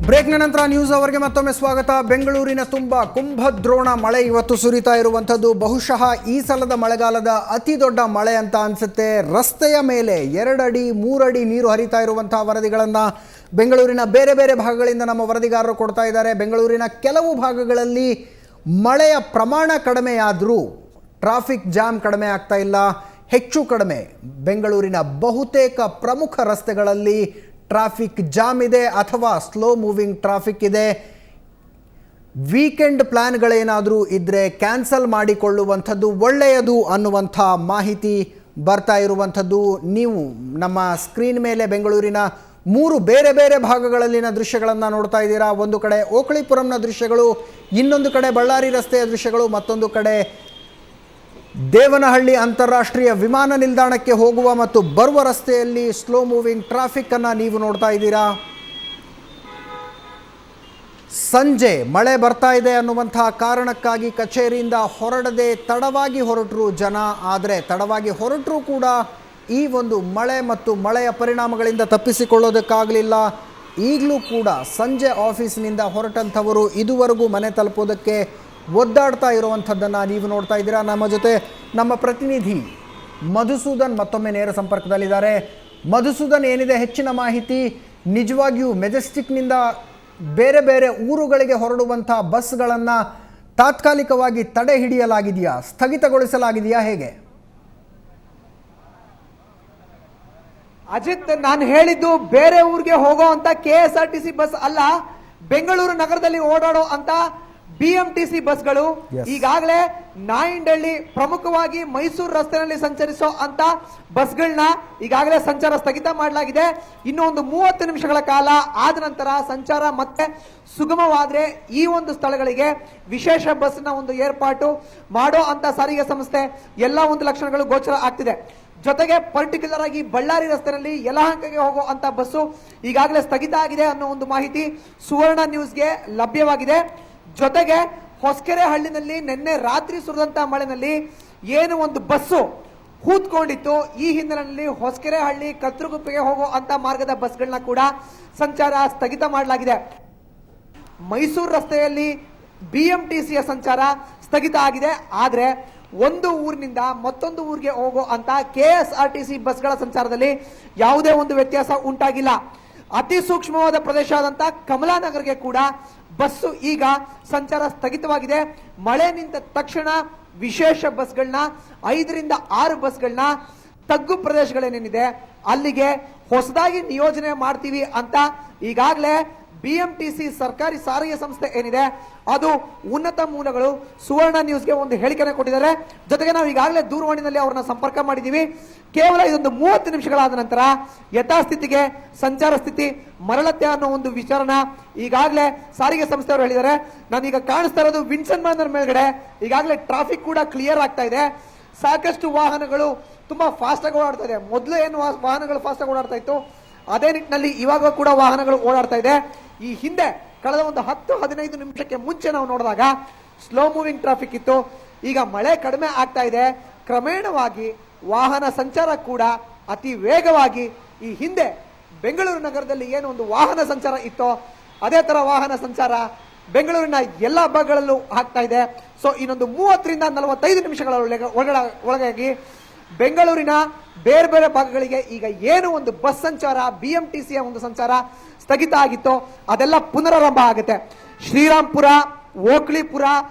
ಬ್ರೇಕ್ನ ನಂತರ ನ್ಯೂಸ್ ಅವರಿಗೆ ಮತ್ತೊಮ್ಮೆ ಸ್ವಾಗತ. ಬೆಂಗಳೂರಿನ ತುಂಬ ಕುಂಭದ್ರೋಣ ಮಳೆ ಇವತ್ತು ಸುರಿತಾ ಇರುವಂಥದ್ದು. ಬಹುಶಃ ಈ ಸಲದ ಮಳೆಗಾಲದ ಅತಿ ದೊಡ್ಡ ಮಳೆ ಅಂತ ಅನಿಸುತ್ತೆ. ರಸ್ತೆಯ ಮೇಲೆ 2 ಅಡಿ 3 ಅಡಿ ನೀರು ಹರಿತಾ ಇರುವಂಥ ವರದಿಗಳನ್ನು ಬೆಂಗಳೂರಿನ ಬೇರೆ ಬೇರೆ ಭಾಗಗಳಿಂದ ನಮ್ಮ ವರದಿಗಾರರು ಕೊಡ್ತಾ ಇದ್ದಾರೆ. ಬೆಂಗಳೂರಿನ ಕೆಲವು ಭಾಗಗಳಲ್ಲಿ ಮಳೆಯ ಪ್ರಮಾಣ ಕಡಿಮೆಯಾದರೂ ಟ್ರಾಫಿಕ್ ಜಾಮ್ ಕಡಿಮೆ ಆಗ್ತಾ ಇಲ್ಲ, ಹೆಚ್ಚು ಕಡಿಮೆ ಬೆಂಗಳೂರಿನ ಬಹುತೇಕ ಪ್ರಮುಖ ರಸ್ತೆಗಳಲ್ಲಿ ಟ್ರಾಫಿಕ್ ಜಾಮ್ ಇದೆ ಅಥವಾ ಸ್ಲೋ ಮೂವಿಂಗ್ ಟ್ರಾಫಿಕ್ ಇದೆ. ವೀಕೆಂಡ್ ಪ್ಲ್ಯಾನ್ಗಳೇನಾದರೂ ಇದ್ದರೆ ಕ್ಯಾನ್ಸಲ್ ಮಾಡಿಕೊಳ್ಳುವಂಥದ್ದು ಒಳ್ಳೆಯದು ಅನ್ನುವಂಥ ಮಾಹಿತಿ ಬರ್ತಾ ಇರುವಂಥದ್ದು. ನೀವು ನಮ್ಮ ಸ್ಕ್ರೀನ್ ಮೇಲೆ ಬೆಂಗಳೂರಿನ 3 ಬೇರೆ ಬೇರೆ ಭಾಗಗಳಲ್ಲಿನ ದೃಶ್ಯಗಳನ್ನು ನೋಡ್ತಾ ಇದ್ದೀರಾ. ಒಂದು ಕಡೆ ಓಕಳಿಪುರಂನ ದೃಶ್ಯಗಳು, ಇನ್ನೊಂದು ಕಡೆ ಬಳ್ಳಾರಿ ರಸ್ತೆಯ ದೃಶ್ಯಗಳು, ಮತ್ತೊಂದು ಕಡೆ ದೇವನಹಳ್ಳಿ ಅಂತಾರಾಷ್ಟ್ರೀಯ ವಿಮಾನ ನಿಲ್ದಾಣಕ್ಕೆ ಹೋಗುವ ಮತ್ತು ಬರುವ ರಸ್ತೆಯಲ್ಲಿ ಸ್ಲೋ ಮೂವಿಂಗ್ ಟ್ರಾಫಿಕ್ ಅನ್ನು ನೀವು ನೋಡ್ತಾ ಇದ್ದೀರಾ. ಸಂಜೆ ಮಳೆ ಬರ್ತಾ ಇದೆ ಅನ್ನುವಂಥ ಕಾರಣಕ್ಕಾಗಿ ಕಚೇರಿಯಿಂದ ಹೊರಡದೆ ತಡವಾಗಿ ಹೊರಟರು ಜನ. ಆದರೆ ತಡವಾಗಿ ಹೊರಟರೂ ಕೂಡ ಈ ಒಂದು ಮಳೆ ಮತ್ತು ಮಳೆಯ ಪರಿಣಾಮಗಳಿಂದ ತಪ್ಪಿಸಿಕೊಳ್ಳೋದಕ್ಕಾಗಲಿಲ್ಲ. ಈಗಲೂ ಕೂಡ ಸಂಜೆ ಆಫೀಸ್ನಿಂದ ಹೊರಟಂಥವರು ಇದುವರೆಗೂ ಮನೆ ತಲುಪೋದಕ್ಕೆ ಒದ್ದಾಡ್ತಾ ಇರುವಂಥದ್ದನ್ನು ನೀವು ನೋಡ್ತಾ ಇದ್ದೀರಾ. ನಮ್ಮ ಜೊತೆ ನಮ್ಮ ಪ್ರತಿನಿಧಿ ಮಧುಸೂದನ್ ಮತ್ತೊಮ್ಮೆ ನೇರ ಸಂಪರ್ಕದಲ್ಲಿದ್ದಾರೆ. ಮಧುಸೂದನ್, ಏನಿದೆ ಹೆಚ್ಚಿನ ಮಾಹಿತಿ? ನಿಜವಾಗಿಯೂ ಮೆಜೆಸ್ಟಿಕ್ನಿಂದ ಬೇರೆ ಬೇರೆ ಊರುಗಳಿಗೆ ಹೊರಡುವಂಥ ಬಸ್ಗಳನ್ನು ತಾತ್ಕಾಲಿಕವಾಗಿ ತಡೆ ಹಿಡಿಯಲಾಗಿದೆಯಾ, ಸ್ಥಗಿತಗೊಳಿಸಲಾಗಿದೆಯಾ, ಹೇಗೆ? ಅಜಿತ್, ನಾನು ಹೇಳಿದ್ದು ಬೇರೆ ಊರಿಗೆ ಹೋಗೋ ಅಂತ KSRTC ಬಸ್ ಅಲ್ಲ, ಬೆಂಗಳೂರು ನಗರದಲ್ಲಿ ಓಡಾಡೋ ಅಂತ BMTC ಬಸ್ಗಳು. ಈಗಾಗಲೇ ನಾಯಿಂಡಳ್ಳಿ ಪ್ರಮುಖವಾಗಿ ಮೈಸೂರು ರಸ್ತೆಯಲ್ಲಿ ಸಂಚರಿಸೋ ಅಂತ ಬಸ್ಗಳನ್ನ ಈಗಾಗಲೇ ಸಂಚಾರ ಸ್ಥಗಿತ ಮಾಡಲಾಗಿದೆ. ಇನ್ನು ಒಂದು 30 ನಿಮಿಷಗಳ ಕಾಲ ಆದ ನಂತರ ಸಂಚಾರ ಮತ್ತೆ ಸುಗಮವಾದ್ರೆ ಈ ಒಂದು ಸ್ಥಳಗಳಿಗೆ ವಿಶೇಷ ಬಸ್ನ ಒಂದು ಏರ್ಪಾಟು ಮಾಡೋ ಅಂತ ಸಾರಿಗೆ ಸಂಸ್ಥೆ ಎಲ್ಲ ಒಂದು ಲಕ್ಷಣಗಳು ಗೋಚರ ಆಗ್ತಿದೆ. ಜೊತೆಗೆ ಪರ್ಟಿಕ್ಯುಲರ್ ಆಗಿ ಬಳ್ಳಾರಿ ರಸ್ತೆಯಲ್ಲಿ ಯಲಹಂಕಗೆ ಹೋಗೋ ಅಂತ ಬಸ್ಸು ಈಗಾಗಲೇ ಸ್ಥಗಿತ ಆಗಿದೆ ಅನ್ನೋ ಒಂದು ಮಾಹಿತಿ ಸುವರ್ಣ ನ್ಯೂಸ್ಗೆ ಲಭ್ಯವಾಗಿದೆ. ಜೊತೆಗೆ ಹೊಸಕೆರೆ ಹಳ್ಳಿನಲ್ಲಿ ನಿನ್ನೆ ರಾತ್ರಿ ಸುರಿದಂತ ಮಳೆನಲ್ಲಿ ಏನು ಒಂದು ಬಸ್ಸು ಹೂತ್ಕೊಂಡಿತ್ತು, ಈ ಹಿನ್ನೆಲೆಯಲ್ಲಿ ಹೊಸಕೆರೆ ಹಳ್ಳಿ ಕತ್ರಗುಪ್ಪೆಗೆ ಹೋಗೋ ಅಂತ ಮಾರ್ಗದ ಬಸ್ಗಳನ್ನ ಕೂಡ ಸಂಚಾರ ಸ್ಥಗಿತ ಮಾಡಲಾಗಿದೆ. ಮೈಸೂರು ರಸ್ತೆಯಲ್ಲಿ BMTCಯ ಸಂಚಾರ ಸ್ಥಗಿತ ಆಗಿದೆ. ಆದ್ರೆ ಒಂದು ಊರಿನಿಂದ ಮತ್ತೊಂದು ಊರಿಗೆ ಹೋಗೋ ಅಂತ KSRTC ಬಸ್ಗಳ ಸಂಚಾರದಲ್ಲಿ ಯಾವುದೇ ಒಂದು ವ್ಯತ್ಯಾಸ ಉಂಟಾಗಿಲ್ಲ. ಅತಿ ಸೂಕ್ಷ್ಮವಾದ ಪ್ರದೇಶ ಆದಂತ ಕಮಲಾನಗರ್ಗೆ ಕೂಡ ಬಸ್ಸು ಈಗ ಸಂಚಾರ ಸ್ಥಗಿತವಾಗಿದೆ. ಮಳೆ ನಿಂತ ತಕ್ಷಣ ವಿಶೇಷ ಬಸ್ಗಳನ್ನ 5 ರಿಂದ 6 ಬಸ್ಗಳನ್ನ ತಗ್ಗು ಪ್ರದೇಶಗಳೇನೇನಿದೆ ಅಲ್ಲಿಗೆ ಹೊಸದಾಗಿ ನಿಯೋಜನೆ ಮಾಡ್ತೀವಿ ಅಂತ ಈಗಾಗಲೇ BMTC ಸರ್ಕಾರಿ ಸಾರಿಗೆ ಸಂಸ್ಥೆ ಏನಿದೆ ಅದು ಉನ್ನತ ಮೂಲಗಳು ಸುವರ್ಣ ನ್ಯೂಸ್ಗೆ ಒಂದು ಹೇಳಿಕೆಯನ್ನು ಕೊಟ್ಟಿದ್ದಾರೆ. ಜೊತೆಗೆ ನಾವು ಈಗಾಗಲೇ ದೂರವಾಣಿನಲ್ಲಿ ಅವರನ್ನ ಸಂಪರ್ಕ ಮಾಡಿದ್ದೀವಿ. ಕೇವಲ ಇದೊಂದು 30 ನಿಮಿಷಗಳಾದ ನಂತರ ಯಥಾಸ್ಥಿತಿಗೆ ಸಂಚಾರ ಸ್ಥಿತಿ ಮರಳತ್ತೆ ಅನ್ನೋ ಒಂದು ವಿಚಾರನ ಈಗಾಗಲೇ ಸಾರಿಗೆ ಸಂಸ್ಥೆಯವರು ಹೇಳಿದ್ದಾರೆ. ನಾನೀಗ ಕಾಣಿಸ್ತಾ ಇರೋದು ವಿನ್ಸನ್ ಬ್ಯಾನರ್ ಮೇಲ್ಗಡೆ ಈಗಾಗಲೇ ಟ್ರಾಫಿಕ್ ಕೂಡ ಕ್ಲಿಯರ್ ಆಗ್ತಾ ಇದೆ. ಸಾಕಷ್ಟು ವಾಹನಗಳು ತುಂಬಾ ಫಾಸ್ಟ್ ಆಗಿ ಓಡಾಡ್ತಾ ಇದೆ. ಮೊದಲು ಏನು ವಾಹನಗಳು ಫಾಸ್ಟ್ ಆಗಿ ಓಡಾಡ್ತಾ ಇತ್ತು, ಅದೇ ನಿಟ್ಟಿನಲ್ಲಿ ಇವಾಗ ಕೂಡ ವಾಹನಗಳು ಓಡಾಡ್ತಾ ಇದೆ. ಈ ಹಿಂದೆ ಕಳೆದ ಒಂದು 10-15 ನಿಮಿಷಕ್ಕೆ ಮುಂಚೆ ನಾವು ನೋಡಿದಾಗ ಸ್ಲೋ ಮೂವಿಂಗ್ ಟ್ರಾಫಿಕ್ ಇತ್ತು. ಈಗ ಮಳೆ ಕಡಿಮೆ ಆಗ್ತಾ ಇದೆ. ಕ್ರಮೇಣವಾಗಿ ವಾಹನ ಸಂಚಾರ ಕೂಡ ಅತಿ ವೇಗವಾಗಿ ಈ ಹಿಂದೆ ಬೆಂಗಳೂರು ನಗರದಲ್ಲಿ ಏನು ಒಂದು ವಾಹನ ಸಂಚಾರ ಇತ್ತೋ ಅದೇ ತರ ವಾಹನ ಸಂಚಾರ ಬೆಂಗಳೂರಿನ ಎಲ್ಲ ಭಾಗಗಳಲ್ಲೂ ಆಗ್ತಾ ಇದೆ. ಸೊ ಇನ್ನೊಂದು 30 ರಿಂದ 45 ನಿಮಿಷಗಳ ಒಳಗಾಗಿ ಬೆಂಗಳೂರಿನ ಬೇರೆ ಬೇರೆ ಭಾಗಗಳಿಗೆ ಈಗ ಏನು ಒಂದು ಬಸ್ ಸಂಚಾರ BMTCಯ ಒಂದು ಸಂಚಾರ ಸ್ಥಗಿತ ಆಗಿತ್ತು ಅದೆಲ್ಲ ಪುನರಾರಂಭ ಆಗುತ್ತೆ. ಶ್ರೀರಾಮ್ಪುರ, ಓಕ್ಳಿಪುರ,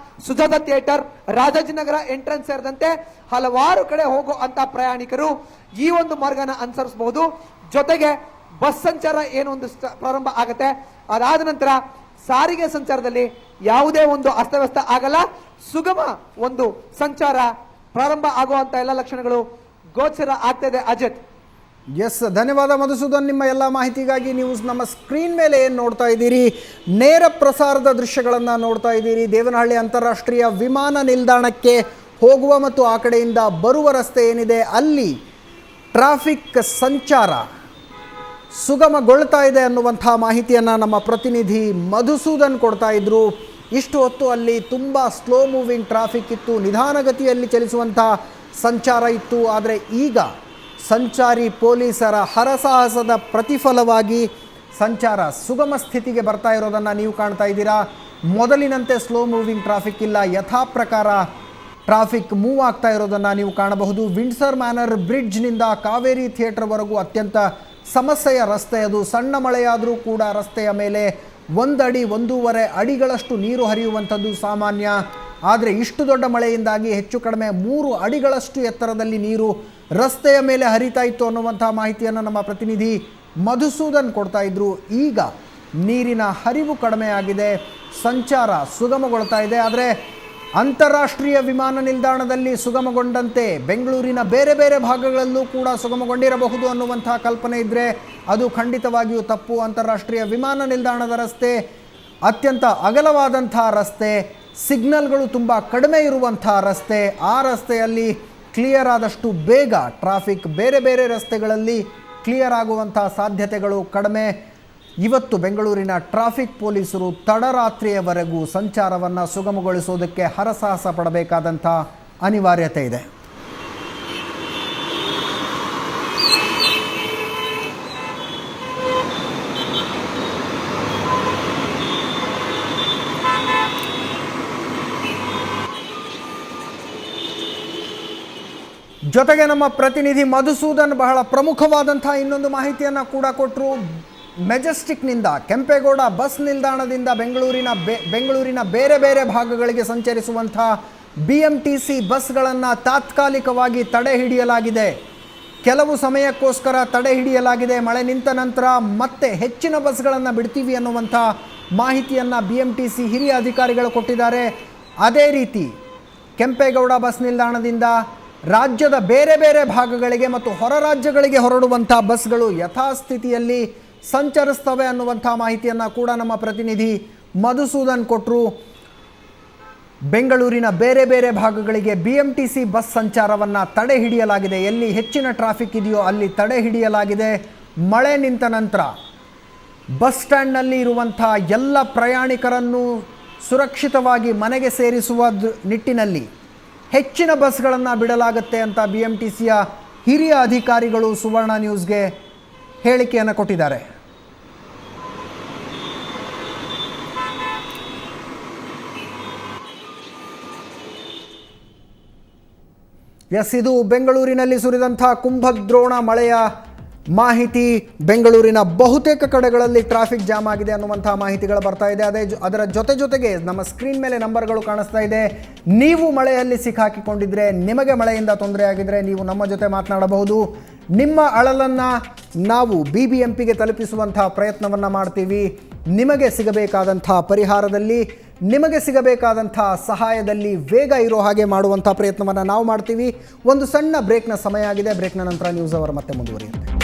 ಸುಜಾತ ಥಿಯೇಟರ್, ರಾಜಾಜಿನಗರ ಎಂಟ್ರೆನ್ಸ್ ಸೇರಿದಂತೆ ಹಲವಾರು ಕಡೆ ಹೋಗೋ ಅಂತ ಪ್ರಯಾಣಿಕರು ಈ ಒಂದು ಮಾರ್ಗನ ಅನುಸರಿಸಬಹುದು. ಜೊತೆಗೆ ಬಸ್ ಸಂಚಾರ ಏನು ಒಂದು ಪ್ರಾರಂಭ ಆಗುತ್ತೆ. ಅದಾದ ನಂತರ ಸಾರಿಗೆ ಸಂಚಾರದಲ್ಲಿ ಯಾವುದೇ ಒಂದು ಅಸ್ತವ್ಯಸ್ತ ಆಗಲ್ಲ, ಸುಗಮ ಒಂದು ಸಂಚಾರ ಪ್ರಾರಂಭ ಆಗುವಂತ ಎಲ್ಲ ಲಕ್ಷಣಗಳು ಗೋಚರ ಆಗ್ತದೆ. ಅಜಿತ್, ಎಸ್, ಧನ್ಯವಾದ ಮಧುಸೂದನ್ ನಿಮ್ಮ ಎಲ್ಲ ಮಾಹಿತಿಗಾಗಿ. ನೀವು ನಮ್ಮ ಸ್ಕ್ರೀನ್ ಮೇಲೆ ಏನು ನೋಡ್ತಾ ಇದ್ದೀರಿ, ನೇರ ಪ್ರಸಾರದ ದೃಶ್ಯಗಳನ್ನು ನೋಡ್ತಾ ಇದ್ದೀರಿ. ದೇವನಹಳ್ಳಿ ಅಂತಾರಾಷ್ಟ್ರೀಯ ವಿಮಾನ ನಿಲ್ದಾಣಕ್ಕೆ ಹೋಗುವ ಮತ್ತು ಆ ಕಡೆಯಿಂದ ಬರುವ ರಸ್ತೆ ಏನಿದೆ ಅಲ್ಲಿ ಟ್ರಾಫಿಕ್ ಸಂಚಾರ ಸುಗಮಗೊಳ್ತಾ ಇದೆ ಅನ್ನುವಂಥ ಮಾಹಿತಿಯನ್ನು ನಮ್ಮ ಪ್ರತಿನಿಧಿ ಮಧುಸೂದನ್ ಕೊಡ್ತಾ ಇದ್ರು. ಇಷ್ಟು ಹೊತ್ತು ಅಲ್ಲಿ ತುಂಬ ಸ್ಲೋ ಮೂವಿಂಗ್ ಟ್ರಾಫಿಕ್ ಇತ್ತು, ನಿಧಾನಗತಿಯಲ್ಲಿ ಚಲಿಸುವಂಥ ಸಂಚಾರ ಇತ್ತು. ಆದರೆ ಈಗ ಸಂಚಾರಿ ಪೊಲೀಸರ ಹರಸಾಹಸದ ಪ್ರತಿಫಲವಾಗಿ ಸಂಚಾರ ಸುಗಮ ಸ್ಥಿತಿಗೆ ಬರ್ತಾ ಇರೋದನ್ನು ನೀವು ಕಾಣ್ತಾ ಇದ್ದೀರಾ. ಮೊದಲಿನಂತೆ ಸ್ಲೋ ಮೂವಿಂಗ್ ಟ್ರಾಫಿಕ್ ಇಲ್ಲ, ಯಥಾ ಪ್ರಕಾರ ಟ್ರಾಫಿಕ್ ಮೂವ್ ಆಗ್ತಾ ಇರೋದನ್ನು ನೀವು ಕಾಣಬಹುದು. ವಿಂಡ್ಸರ್ ಮ್ಯಾನರ್ ಬ್ರಿಡ್ಜ್ನಿಂದ ಕಾವೇರಿ ಥಿಯೇಟರ್ವರೆಗೂ ಅತ್ಯಂತ ಸಮಸ್ಯೆಯ ರಸ್ತೆ ಅದು. ಸಣ್ಣ ಮಳೆಯಾದರೂ ಕೂಡ ರಸ್ತೆಯ ಮೇಲೆ 1 ಅಡಿ 1.5 ಅಡಿಗಳಷ್ಟು ನೀರು ಹರಿಯುವಂಥದ್ದು ಸಾಮಾನ್ಯ. ಆದರೆ ಇಷ್ಟು ದೊಡ್ಡ ಮಳೆಯಿಂದಾಗಿ ಹೆಚ್ಚು ಕಡಿಮೆ 3 ಅಡಿಗಳಷ್ಟು ಎತ್ತರದಲ್ಲಿ ನೀರು ರಸ್ತೆಯ ಮೇಲೆ ಹರಿತಾ ಇತ್ತು ಅನ್ನುವಂಥ ಮಾಹಿತಿಯನ್ನು ನಮ್ಮ ಪ್ರತಿನಿಧಿ ಮಧುಸೂದನ್ ಕೊಡ್ತಾ ಇದ್ರು. ಈಗ ನೀರಿನ ಹರಿವು ಕಡಿಮೆ ಆಗಿದೆ, ಸಂಚಾರ ಸುಗಮಗೊಳ್ತಾ ಇದೆ. ಆದರೆ ಅಂತಾರಾಷ್ಟ್ರೀಯ ವಿಮಾನ ನಿಲ್ದಾಣದಲ್ಲಿ ಸುಗಮಗೊಂಡಂತೆ ಬೆಂಗಳೂರಿನ ಬೇರೆ ಬೇರೆ ಭಾಗಗಳಲ್ಲೂ ಕೂಡ ಸುಗಮಗೊಂಡಿರಬಹುದು ಅನ್ನುವಂಥ ಕಲ್ಪನೆ ಇದ್ದರೆ ಅದು ಖಂಡಿತವಾಗಿಯೂ ತಪ್ಪು. ಅಂತಾರಾಷ್ಟ್ರೀಯ ವಿಮಾನ ನಿಲ್ದಾಣದ ರಸ್ತೆ ಅತ್ಯಂತ ಅಗಲವಾದಂಥ ರಸ್ತೆ, ಸಿಗ್ನಲ್ಗಳು ತುಂಬ ಕಡಿಮೆ ಇರುವಂಥ ರಸ್ತೆ. ಆ ರಸ್ತೆಯಲ್ಲಿ ಕ್ಲಿಯರ್ ಆದಷ್ಟು ಬೇಗ ಟ್ರಾಫಿಕ್ ಬೇರೆ ಬೇರೆ ರಸ್ತೆಗಳಲ್ಲಿ ಕ್ಲಿಯರ್ ಆಗುವಂಥ ಸಾಧ್ಯತೆಗಳು ಕಡಿಮೆ. ಇವತ್ತು ಬೆಂಗಳೂರಿನ ಟ್ರಾಫಿಕ್ ಪೊಲೀಸರು ತಡರಾತ್ರಿಯವರೆಗೂ ಸಂಚಾರವನ್ನು ಸುಗಮಗೊಳಿಸೋದಕ್ಕೆ ಹರಸಾಹಸ ಪಡಬೇಕಾದಂಥ ಅನಿವಾರ್ಯತೆ ಇದೆ. ಜೊತೆಗೆ ನಮ್ಮ ಪ್ರತಿನಿಧಿ ಮಧುಸೂದನ್ ಬಹಳ ಪ್ರಮುಖವಾದಂಥ ಇನ್ನೊಂದು ಮಾಹಿತಿಯನ್ನು ಕೂಡ ಕೊಟ್ಟರು. ಮೆಜೆಸ್ಟಿಕ್ನಿಂದ ಕೆಂಪೇಗೌಡ ಬಸ್ ನಿಲ್ದಾಣದಿಂದ ಬೆಂಗಳೂರಿನ ಬೇರೆ ಬೇರೆ ಭಾಗಗಳಿಗೆ ಸಂಚರಿಸುವಂಥ BMTC ಬಸ್ಗಳನ್ನು ತಾತ್ಕಾಲಿಕವಾಗಿ ತಡೆ ಹಿಡಿಯಲಾಗಿದೆ. ಕೆಲವು ಸಮಯಕ್ಕೋಸ್ಕರ ತಡೆ ಹಿಡಿಯಲಾಗಿದೆ. ಮಳೆ ನಿಂತ ನಂತರ ಮತ್ತೆ ಹೆಚ್ಚಿನ ಬಸ್ಗಳನ್ನು ಬಿಡ್ತೀವಿ ಅನ್ನುವಂಥ ಮಾಹಿತಿಯನ್ನು BMTC ಹಿರಿಯ ಅಧಿಕಾರಿಗಳು ಕೊಟ್ಟಿದ್ದಾರೆ. ಅದೇ ರೀತಿ ಕೆಂಪೇಗೌಡ ಬಸ್ ನಿಲ್ದಾಣದಿಂದ ರಾಜ್ಯದ ಬೇರೆ ಬೇರೆ ಭಾಗಗಳಿಗೆ ಮತ್ತು ಹೊರ ರಾಜ್ಯಗಳಿಗೆ ಹೊರಡುವಂಥ ಬಸ್ಗಳು ಯಥಾಸ್ಥಿತಿಯಲ್ಲಿ ಸಂಚರಿಸ್ತವೆ ಅನ್ನುವಂಥ ಮಾಹಿತಿಯನ್ನು ಕೂಡ ನಮ್ಮ ಪ್ರತಿನಿಧಿ ಮಧುಸೂದನ್ ಕೊಟ್ಟರು. ಬೆಂಗಳೂರಿನ ಬೇರೆ ಬೇರೆ ಭಾಗಗಳಿಗೆ BMTC ಬಸ್ ಸಂಚಾರವನ್ನು ತಡೆ ಹಿಡಿಯಲಾಗಿದೆ. ಎಲ್ಲಿ ಹೆಚ್ಚಿನ ಟ್ರಾಫಿಕ್ ಇದೆಯೋ ಅಲ್ಲಿ ತಡೆ ಹಿಡಿಯಲಾಗಿದೆ. ಮಳೆ ನಿಂತ ನಂತರ ಬಸ್ ಸ್ಟ್ಯಾಂಡ್ನಲ್ಲಿ ಇರುವಂಥ ಎಲ್ಲ ಪ್ರಯಾಣಿಕರನ್ನು ಸುರಕ್ಷಿತವಾಗಿ ಮನೆಗೆ ಸೇರಿಸುವ ನಿಟ್ಟಿನಲ್ಲಿ ಹೆಚ್ಚಿನ ಬಸ್ಗಳನ್ನು ಬಿಡಲಾಗುತ್ತೆ ಅಂತ BMTCಯ ಹಿರಿಯ ಅಧಿಕಾರಿಗಳು ಸುವರ್ಣ ನ್ಯೂಸ್ಗೆ ಹೇಳಿಕೆಯನ್ನು ಕೊಟ್ಟಿದ್ದಾರೆ. ಇದು ಬೆಂಗಳೂರಿನಲ್ಲಿ ಸುರಿದಂಥ ಕುಂಭದ್ರೋಣ ಮಳೆಯ ಮಾಹಿತಿ. ಬೆಂಗಳೂರಿನ ಬಹುತೇಕ ಕಡೆಗಳಲ್ಲಿ ಟ್ರಾಫಿಕ್ ಜಾಮ್ ಆಗಿದೆ ಅನ್ನುವಂಥ ಮಾಹಿತಿಗಳು ಬರ್ತಾ ಇದೆ. ಅದರ ಜೊತೆಗೆ ನಮ್ಮ ಸ್ಕ್ರೀನ್ ಮೇಲೆ ನಂಬರ್ಗಳು ಕಾಣಿಸ್ತಾ ಇದೆ. ನೀವು ಮಳೆಯಲ್ಲಿ ಸಿಕ್ಕಾಕಿಕೊಂಡಿದ್ರೆ, ನಿಮಗೆ ಮಳೆಯಿಂದ ತೊಂದರೆ ಆಗಿದ್ರೆ ನೀವು ನಮ್ಮ ಜೊತೆ ಮಾತನಾಡಬಹುದು. ನಿಮ್ಮ ಅಳಲನ್ನು ನಾವು BBMPಗೆ ತಲುಪಿಸುವಂಥ ಪ್ರಯತ್ನವನ್ನು ಮಾಡ್ತೀವಿ. ನಿಮಗೆ ಸಿಗಬೇಕಾದಂಥ ಪರಿಹಾರದಲ್ಲಿ, ನಿಮಗೆ ಸಿಗಬೇಕಾದಂಥ ಸಹಾಯದಲ್ಲಿ ವೇಗ ಇರೋ ಹಾಗೆ ಮಾಡುವಂಥ ಪ್ರಯತ್ನವನ್ನು ನಾವು ಮಾಡ್ತೀವಿ. ಒಂದು ಸಣ್ಣ ಬ್ರೇಕ್ನ ಸಮಯ ಆಗಿದೆ. ಬ್ರೇಕ್ನ ನಂತರ ನ್ಯೂಸ್ ಅವರ್ ಮತ್ತೆ ಮುಂದುವರಿಯುತ್ತೆ.